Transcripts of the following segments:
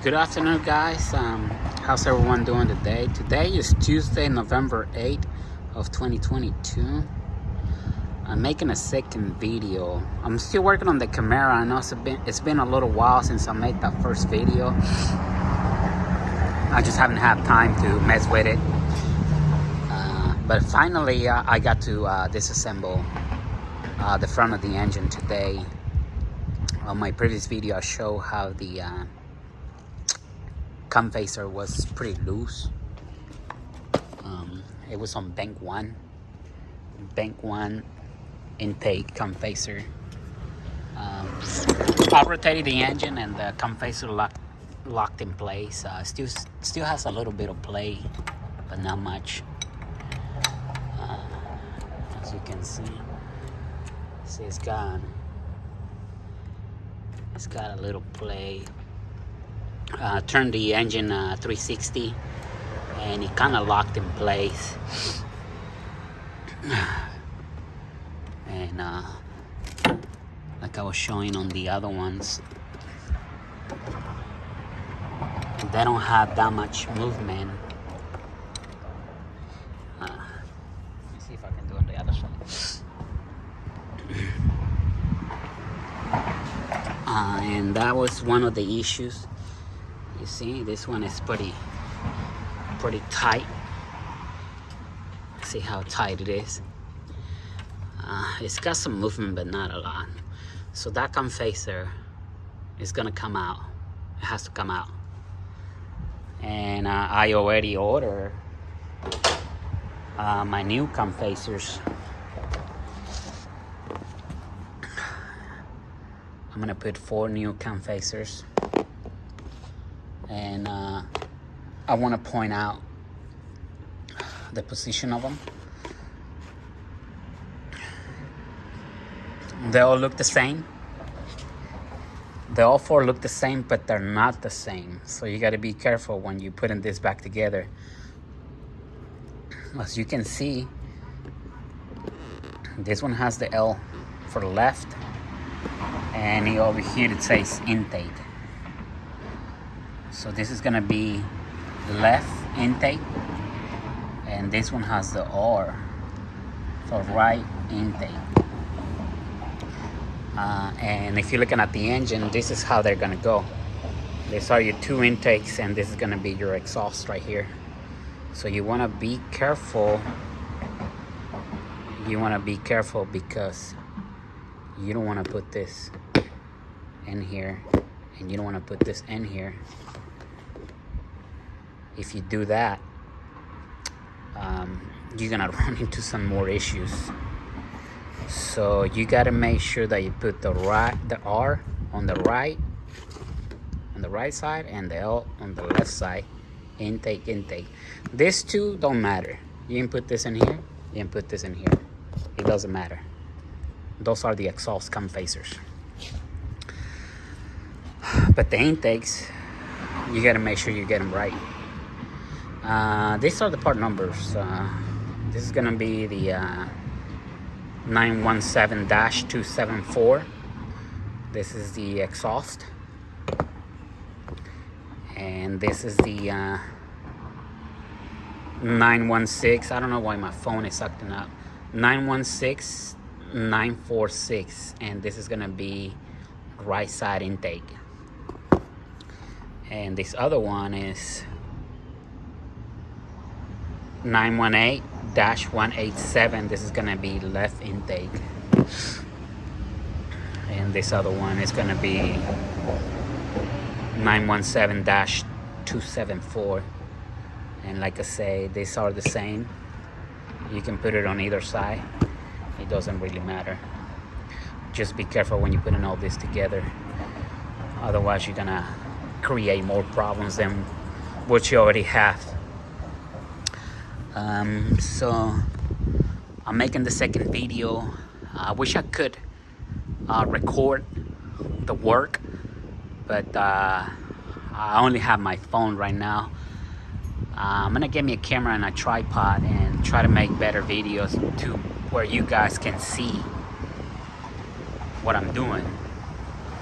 Good afternoon, guys. How's everyone doing today? Today is Tuesday, November 8th of 2022. I'm making a second video. I'm still working on the Camaro. I know it's been a little while since I made that first video. I just haven't had time to mess with it. But finally, I got to disassemble the front of the engine today. On my previous video, I showed how the camphaser was pretty loose. It was on bank one intake camphaser. I rotated the engine and the camphaser locked in place. Still has a little bit of play, but not much. As you can see, it's got a little play. Turned the engine 360 and it kind of locked in place. And like I was showing on the other ones, they don't have that much movement. Let me see if I can do it on the other side. And that was one of the issues. You see, this one is pretty tight. See how tight it is. It's got some movement, but not a lot. So that camphaser is gonna come out. It has to come out. And I already ordered my new campphasers. I'm gonna put 4 new campphasers. And I want to point out the position of them. They all look the same. They all 4 look the same, but they're not the same. So you got to be careful when you're putting this back together. As you can see, this one has the L for the left, and over here it says intake. So this is gonna be left intake, and this one has the R for right intake. And if you're looking at the engine, this is how they're gonna go. These are your 2 intakes, and this is gonna be your exhaust right here. So you wanna be careful. You wanna be careful because you don't wanna put this in here, and you don't wanna put this in here. If you do that, you're gonna run into some more issues. So you gotta make sure that you put the R on the right side, and the L on the left side. Intake. These 2 don't matter. You can put this in here, you can put this in here. It doesn't matter. Those are the exhaust campphasers. But the intakes, you gotta make sure you get them right. These are the part numbers. This is gonna be the 917-274. This is the exhaust, and this is the 916. I don't know why my phone is acting up. 916946, and this is gonna be right side intake. And this other one is 918-187. This is gonna be left intake. And this other one is gonna be 917-274. And like I say, these are the same. You can put it on either side. It doesn't really matter. Just be careful when you're putting all this together. Otherwise, you're gonna create more problems than what you already have. So I'm making the second video. I wish I could record the work, but I only have my phone right now. I'm gonna get me a camera and a tripod and try to make better videos to where you guys can see what I'm doing,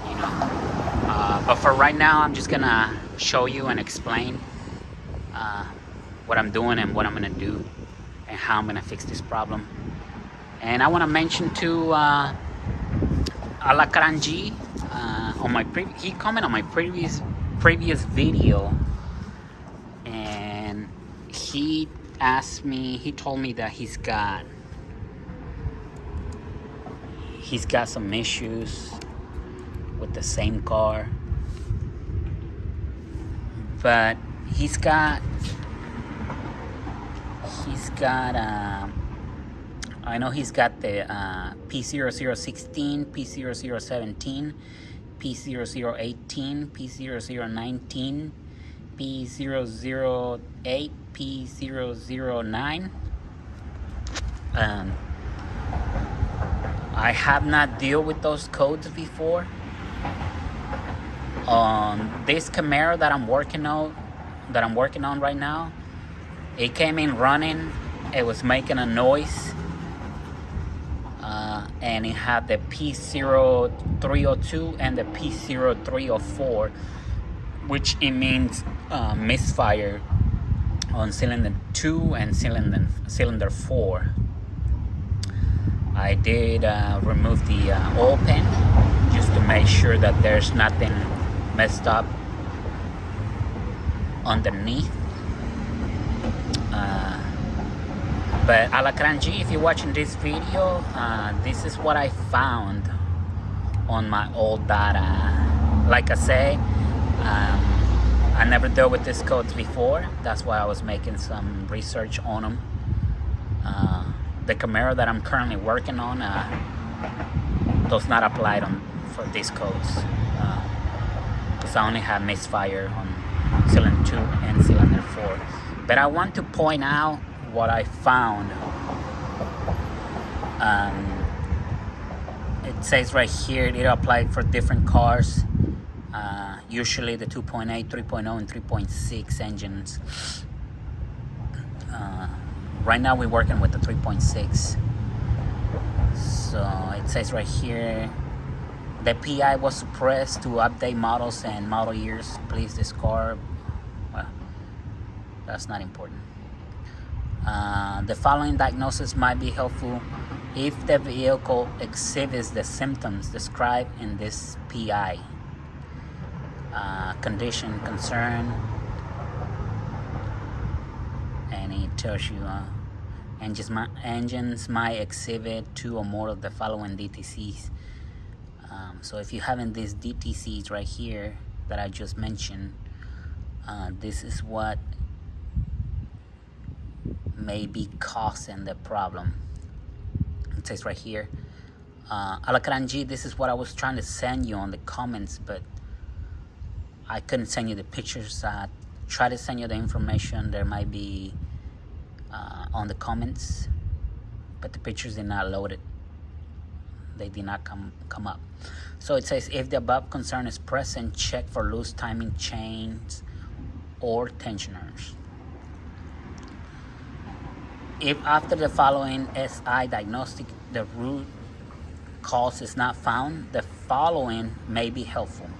you know. But for right now, I'm just gonna show you and explain what I'm doing and what I'm gonna do and how I'm gonna fix this problem. And I want to mention to Alacranji on my he commented on my previous video, and he told me that he's got some issues with the same car, but he's got I know he's got the p0016, p0017, p0018, p0019, p0008, p0009. I have not dealt with those codes before. This Camaro that I'm working on right now, it came in running. It was making a noise, and it had the p0302 and the p0304, which it means misfire on cylinder 2 and cylinder 4. I did remove the oil pan just to make sure that there's nothing messed up underneath. But Alacranji, if you're watching this video, this is what I found on my old data. Like I say, I never dealt with these codes before. That's why I was making some research on them. The Camaro that I'm currently working on does not apply for these codes, because I only have misfire on cylinder 2 and cylinder 4. But I want to point out what I found. It says right here it applied for different cars, usually the 2.8, 3.0, and 3.6 engines. Right now we're working with the 3.6. So it says right here, the PI was suppressed to update models and model years. Please discard. Well, that's not important. The following diagnosis might be helpful if the vehicle exhibits the symptoms described in this PI. Condition, concern, and it tells you engines might exhibit 2 or more of the following DTCs. So if you're having these DTCs right here that I just mentioned, this is what may be causing the problem. It says right here, Alacranji, this is what I was trying to send you on the comments, but I couldn't send you the pictures. Try to send you the information. There might be on the comments, but the pictures did not load it. They did not come up. So it says, if the above concern is present, check for loose timing chains or tensioners. If after the following SI diagnostic the root cause is not found, the following may be helpful.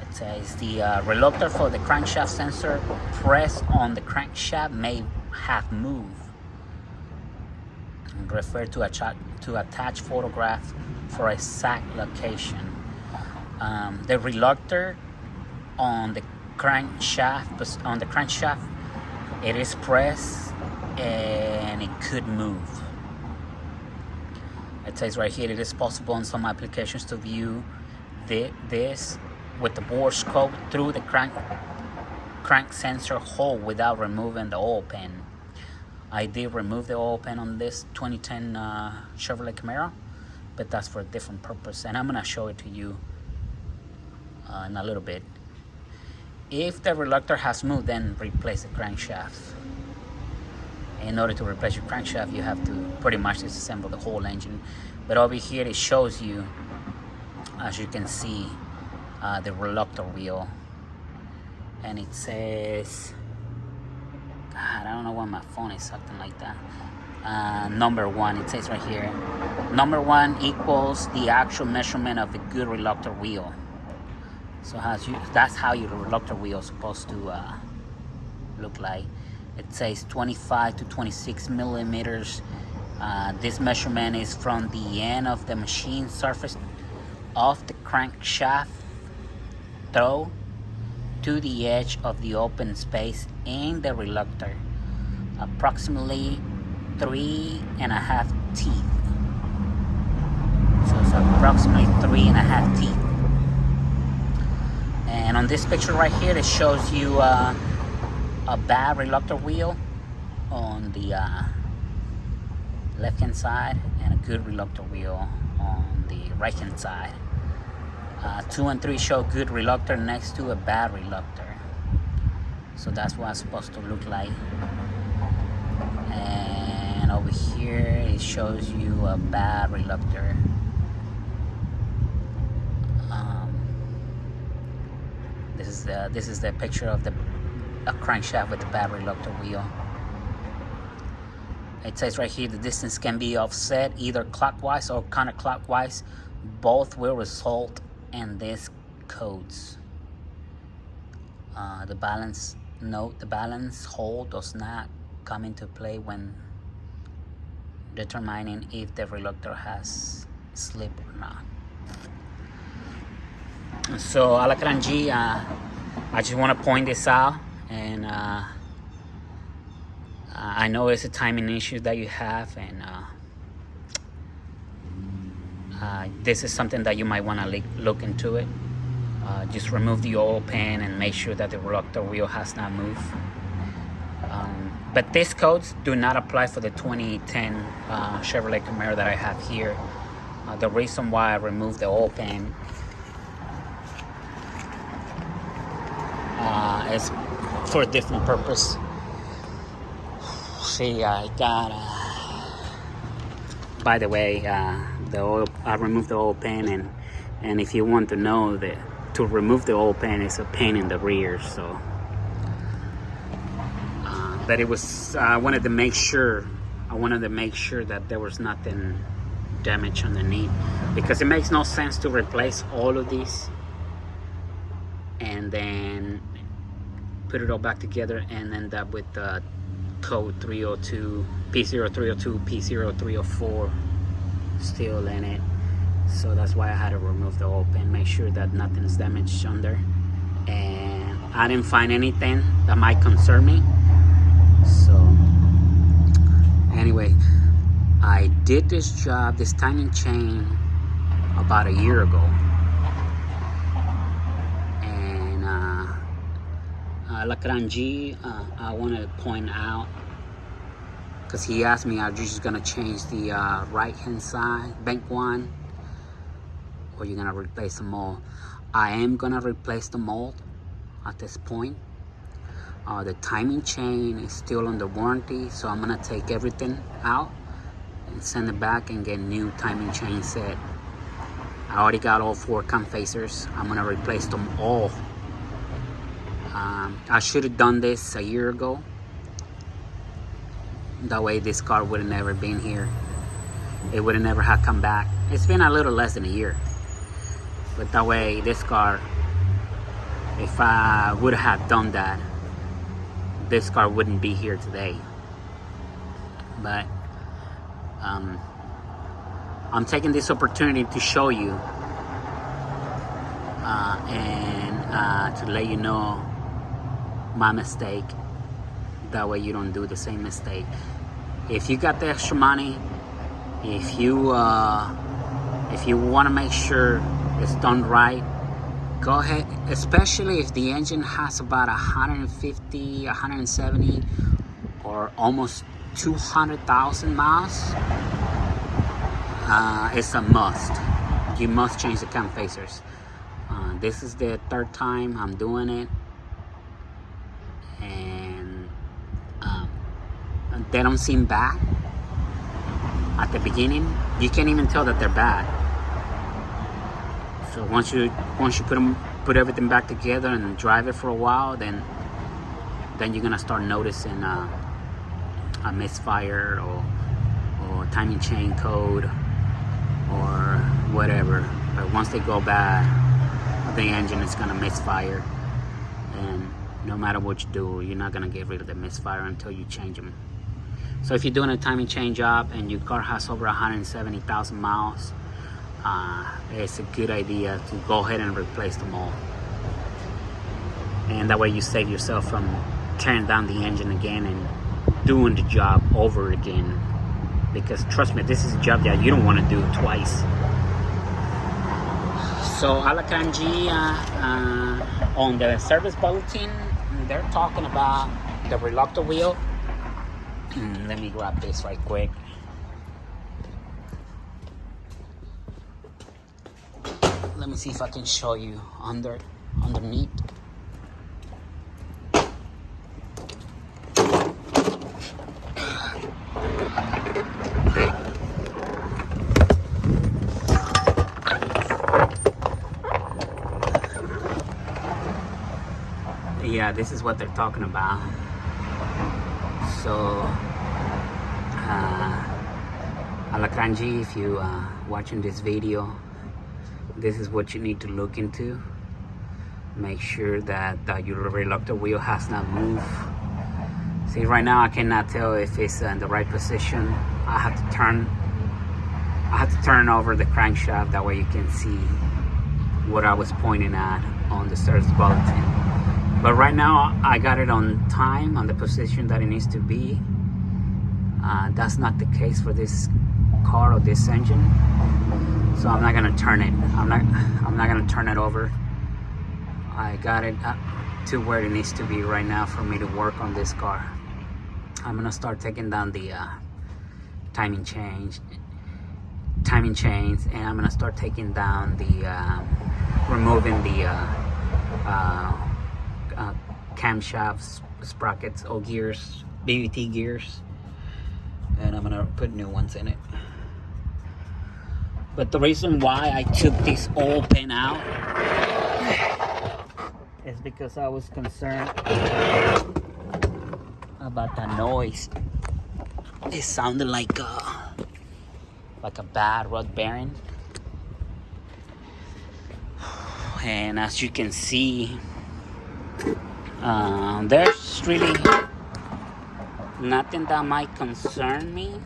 It says the reluctor for the crankshaft sensor pressed on the crankshaft may have moved. Refer to attach photograph for exact location. The reluctor on the crankshaft, it is pressed and it could move. It says right here, it is possible in some applications to view this with the bore scope through the crank sensor hole without removing the oil pan. I did remove the oil pan on this 2010 Chevrolet Camaro, but that's for a different purpose, and I'm gonna show it to you in a little bit. If the reluctor has moved, then replace the crankshaft. In order to replace your crankshaft, you have to pretty much disassemble the whole engine. But over here it shows you, as you can see, the reluctor wheel, and it says, God, I don't know why my phone is acting like that. Number 1, it says right here, number 1 equals the actual measurement of the good reluctor wheel. So that's how your reluctor wheel is supposed to look like. It says 25 to 26 millimeters. This measurement is from the end of the machine surface of the crankshaft throw to the edge of the open space in the reluctor, approximately 3.5 teeth. So it's approximately 3.5 teeth. And on this picture right here, it shows you a bad reluctor wheel on the left hand side and a good reluctor wheel on the right hand side. 2 and 3 show good reluctor next to a bad reluctor. So that's what it's supposed to look like. And over here it shows you a bad reluctor. This is the picture of a crankshaft with the bad reluctor wheel. It says right here the distance can be offset either clockwise or counterclockwise. Both will result in these codes. The balance hold does not come into play when determining if the reluctor has slip or not. So Alacran G, I just want to point this out, and I know it's a timing issue that you have, and this is something that you might want to look into it. Just remove the oil pan and make sure that the reluctor wheel has not moved. But these codes do not apply for the 2010 Chevrolet Camaro that I have here. The reason why I removed the oil pan is for a different purpose. See, I got, by the way, I removed the oil pan, and if you want to know, that to remove the oil pan is a pain in the rear. So, but it was, I wanted to make sure that there was nothing damaged underneath, because it makes no sense to replace all of these and then put it all back together and end up with the code 302, p0302, p0304 still in it. So that's why I had to remove the oil pan, make sure that nothing is damaged under. And I didn't find anything that might concern me. So anyway, I did this job, this timing chain, about a year ago. And Lacrangi, I want to point out, because he asked me, are you just going to change the right hand side, bank one, or you're going to replace the mold? I am going to replace the mold at this point. The timing chain is still under warranty, so I'm going to take everything out and send it back and get new timing chain set. I already got all 4 camphasers. I'm going to replace them all. I should have done this a year ago. That way this car would have never been here. It would have never have come back. It's been a little less than a year. But that way this car, if I would have done that, this car wouldn't be here today. But I'm taking this opportunity to show you and to let you know my mistake. That way you don't do the same mistake. If you got the extra money, if you want to make sure it's done right, go ahead, especially if the engine has about 150, 170, or almost 200,000 miles. It's a must. You must change the camphasers. This is the 3rd time I'm doing it, and they don't seem bad at the beginning. You can't even tell that they're bad. So once you put everything back together and drive it for a while, then you're gonna start noticing a misfire or timing chain code or whatever. But once they go bad, the engine is gonna misfire, and no matter what you do, you're not gonna get rid of the misfire until you change them. So if you're doing a timing chain job and your car has over 170,000 miles, it's a good idea to go ahead and replace them all. And that way you save yourself from tearing down the engine again and doing the job over again. Because trust me, this is a job that you don't want to do twice. So Alakranji, on the service bulletin, they're talking about the reluctor wheel. Let me grab this right quick. Let me see if I can show you underneath. Yeah, this is what they're talking about. So, Alakranji, if you watching this video, this is what you need to look into. Make sure that your reluctor wheel has not moved. See, right now I cannot tell if it's in the right position. I have to turn over the crankshaft, that way you can see what I was pointing at on the service bulletin. But right now I got it on time, on the position that it needs to be. That's not the case for this car or this engine, so I'm not gonna turn it. I'm not gonna turn it over. I got it up to where it needs to be right now for me to work on this car. I'm gonna start taking down the timing chains, and I'm gonna start taking down the removing the camshafts, sprockets, old gears, BVT gears, and I'm gonna put new ones in it. But the reason why I took this old pin out is because I was concerned about the noise. It sounded like a bad rod bearing, and as you can see, there's really nothing that might concern me.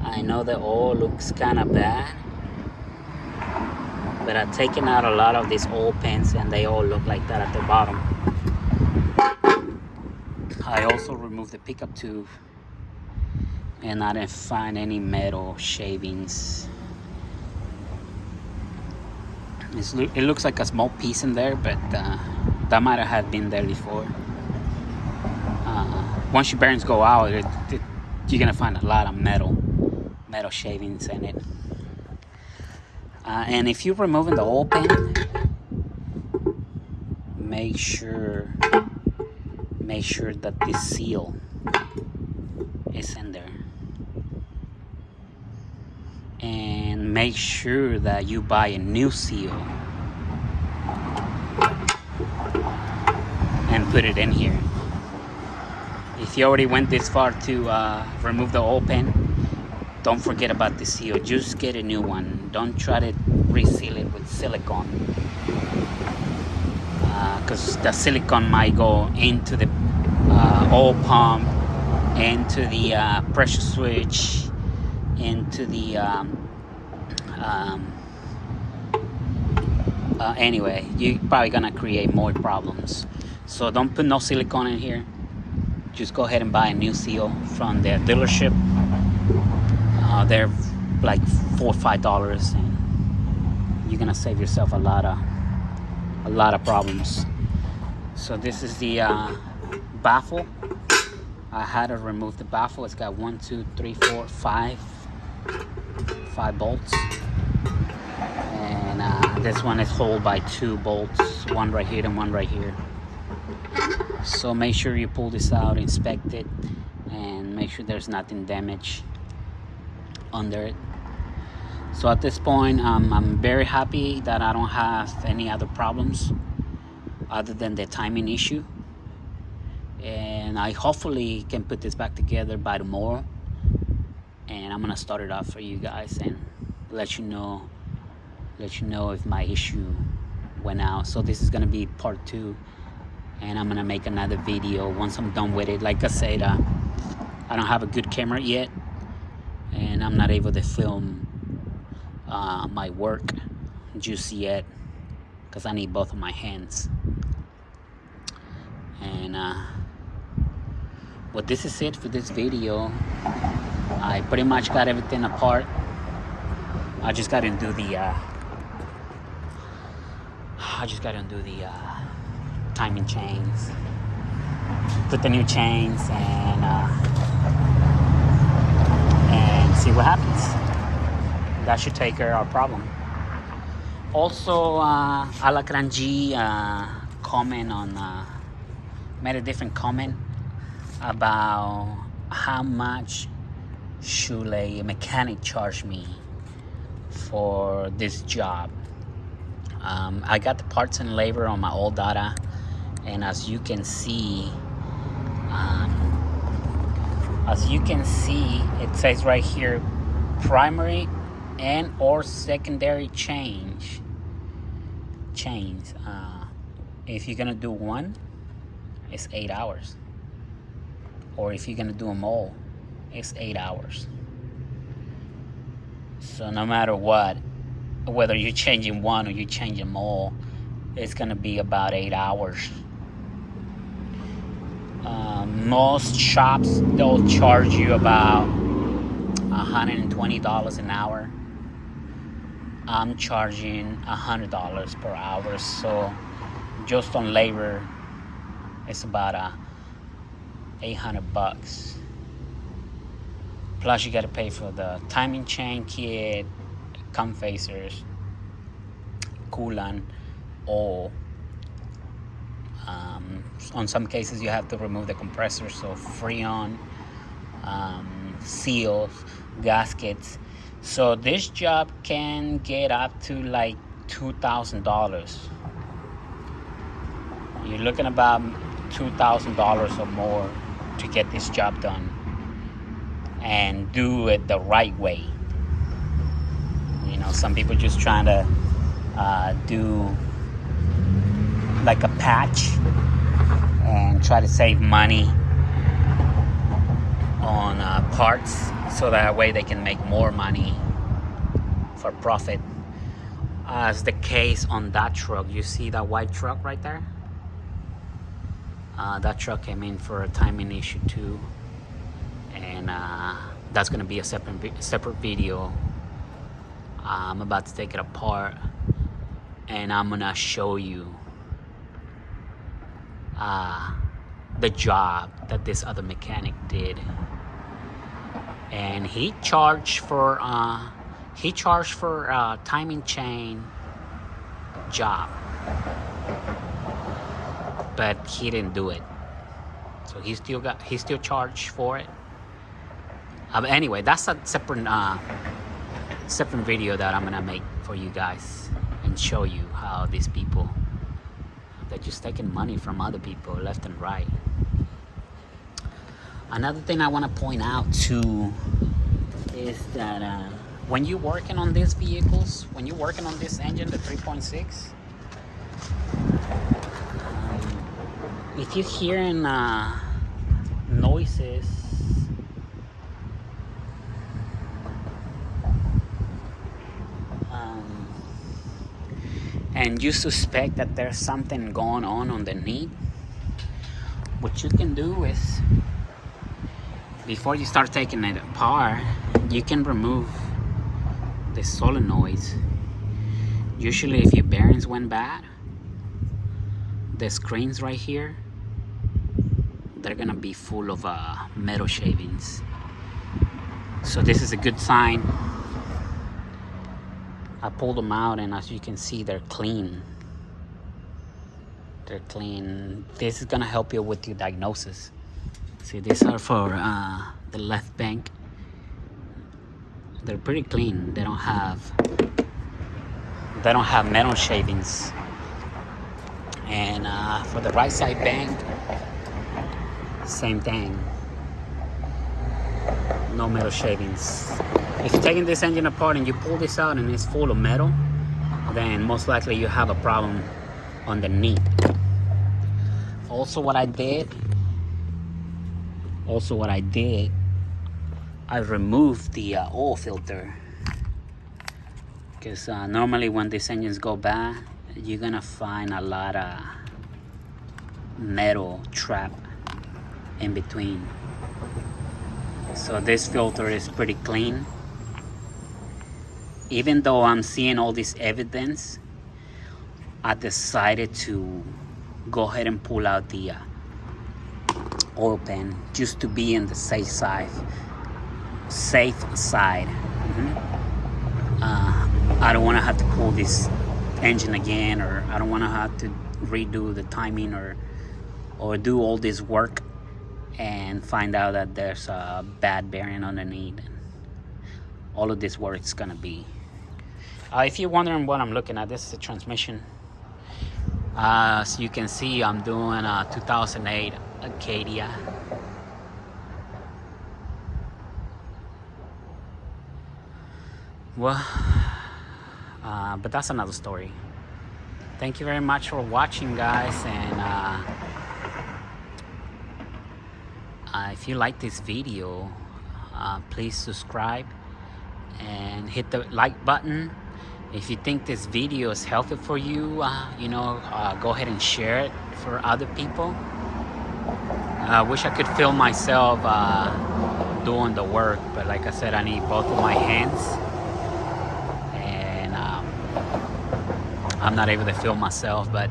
I know the oil looks kind of bad, but I've taken out a lot of these old pins and they all look like that at the bottom. I also removed the pickup tube and I didn't find any metal shavings. It looks like a small piece in there, but that might have been there before. Once your bearings go out, you're gonna find a lot of metal shavings in it. And if you're removing the oil pin, make sure that this seal is in there, and make sure that you buy a new seal and put it in here. If you already went this far to remove the oil pin, don't forget about the seal. Just get a new one. Don't try to reseal it with silicone, because the silicone might go into the oil pump, into the pressure switch, into the anyway, you're probably gonna create more problems. So don't put no silicone in here. Just go ahead and buy a new seal from the dealership. They're like $4 or $5, and you're gonna save yourself a lot of problems. So this is the baffle. I had to remove the baffle. It's got 1, 2, 3, 4, 5 bolts, and this one is held by 2 bolts, one right here and one right here. So make sure you pull this out, inspect it, and make sure there's nothing damaged under it. So at this point, I'm very happy that I don't have any other problems other than the timing issue, and I hopefully can put this back together by tomorrow, and I'm gonna start it off for you guys and let you know if my issue went out. So this is gonna be part 2, and I'm gonna make another video once I'm done with it. Like I said, I don't have a good camera yet, and I'm not able to film my work just yet because I need both of my hands. And well, this is it for this video. I pretty much got everything apart. I just got to do the timing chains, put the new chains, and see what happens. That should take care of our problem. Also, Alacranji comment on made a different comment about how much should a mechanic charge me for this job. I got the parts and labor on my old data, and as you can see, it says right here, primary and or secondary chains. If you're gonna do one, it's 8 hours, or if you're gonna do them all, it's 8 hours. So no matter what, whether you're changing one or you change them all, it's gonna be about 8 hours. Most shops, they'll charge you about $120 an hour. I'm charging $100 per hour, so just on labor, it's about $800. Plus, you got to pay for the timing chain kit, camphasers, coolant, oil. On some cases, you have to remove the compressor, so Freon, seals, gaskets. So this job can get up to like $2,000. You're looking about $2,000 or more to get this job done and do it the right way. You know, some people just trying to do like a patch and try to save money on parts, so that way they can make more money for profit. As the case on that truck, you see that white truck right there? That truck came in for a timing issue too, and that's gonna be a separate video. I'm about to take it apart, and I'm gonna show you the job that this other mechanic did. And he charged for timing chain job, but he didn't do it, so he still charged for it. Anyway, that's a separate video that I'm gonna make for you guys and show you how these people, they're just taking money from other people left and right. Another thing I want to point out too is that when you're working on these vehicles, when you're working on this engine, the 3.6, if you're hearing noises, and you suspect that there's something going on underneath, what you can do is, before you start taking it apart, you can remove the solenoids. Usually if your bearings went bad, the screens right here, they're gonna be full of metal shavings. So this is a good sign. I pulled them out, and as you can see, they're clean. They're clean. This is gonna help you with your diagnosis. See, these are for the left bank. They're pretty clean. They don't have metal shavings. And for the right side bank, same thing. No metal shavings. If you're taking this engine apart and you pull this out and it's full of metal, then most likely you have a problem underneath. Also what I did, I removed the oil filter, because normally when these engines go bad, you're gonna find a lot of metal trap in between. So this filter is pretty clean. Even though I'm seeing all this evidence, I decided to go ahead and pull out the oil pan just to be in the safe side. I don't want to have to pull this engine again, or I don't want to have to redo the timing or do all this work and find out that there's a bad bearing underneath. All of this work is gonna be. If you're wondering what I'm looking at, this is a transmission. So you can see I'm doing a 2008 Acadia. Well, but that's another story. Thank you very much for watching, guys, and if you like this video, please subscribe and hit the like button. If you think this video is helpful for you, go ahead and share it for other people. I wish I could film myself doing the work, but like I said, I need both of my hands, and I'm not able to film myself. But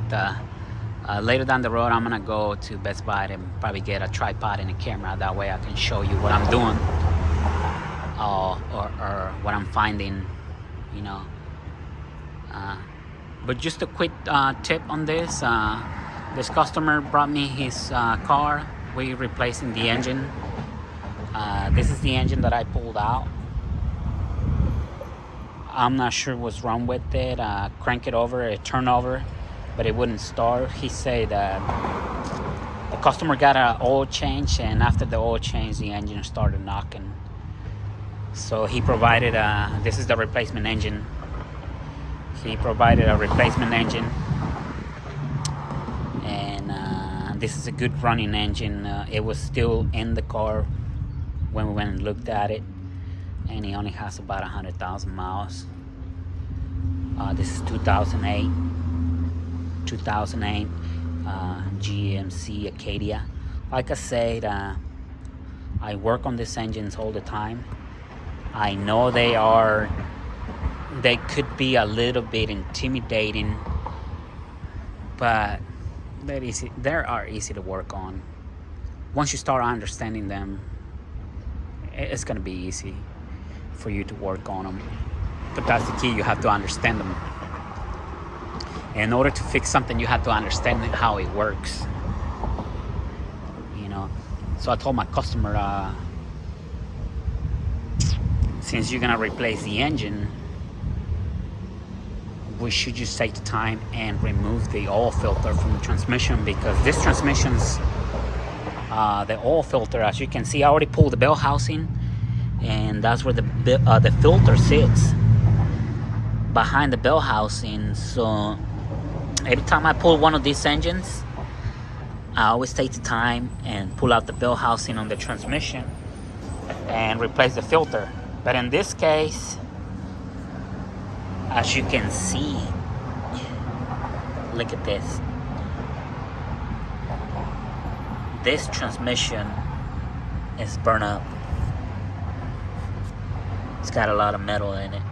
later down the road, I'm gonna go to Best Buy and probably get a tripod and a camera. That way I can show you what I'm doing, or what I'm finding, but just a quick tip on this. This customer brought me his car. We're replacing the engine. This is the engine that I pulled out. I'm not sure what's wrong with it. Crank it over, it turned over, but it wouldn't start. He said that the customer got an oil change, and after the oil change, the engine started knocking. So he provided this is the replacement engine. He provided a replacement engine, and this is a good running engine. It was still in the car when we went and looked at it, and it only has about 100,000 miles. This is 2008 GMC Acadia. Like I said, I work on these engines all the time. I know they could be a little bit intimidating, but they are easy to work on. Once you start understanding them, it's going to be easy for you to work on them. But that's the key. You have to understand them. In order to fix something, you have to understand how it works. So I told my customer, since you're gonna replace the engine, we should just take the time and remove the oil filter from the transmission, because this transmission's the oil filter, as you can see, I already pulled the bell housing, and that's where the filter sits, behind the bell housing. So every time I pull one of these engines, I always take the time and pull out the bell housing on the transmission and replace the filter. But in this case, as you can see, look at this. This transmission is burnt up. It's got a lot of metal in it.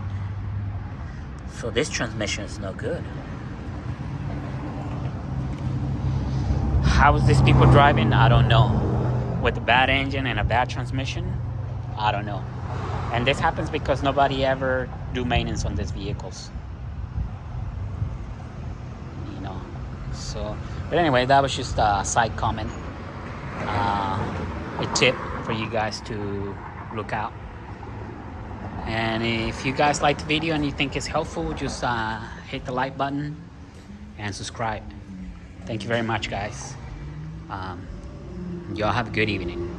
So this transmission is no good. How is this people driving? I don't know. With a bad engine and a bad transmission? I don't know. And this happens because nobody ever do maintenance on these vehicles. So, but anyway, that was just a side comment. A tip for you guys to look out. And if you guys like the video and you think it's helpful, just hit the like button and subscribe. Thank you very much, guys. Y'all have a good evening.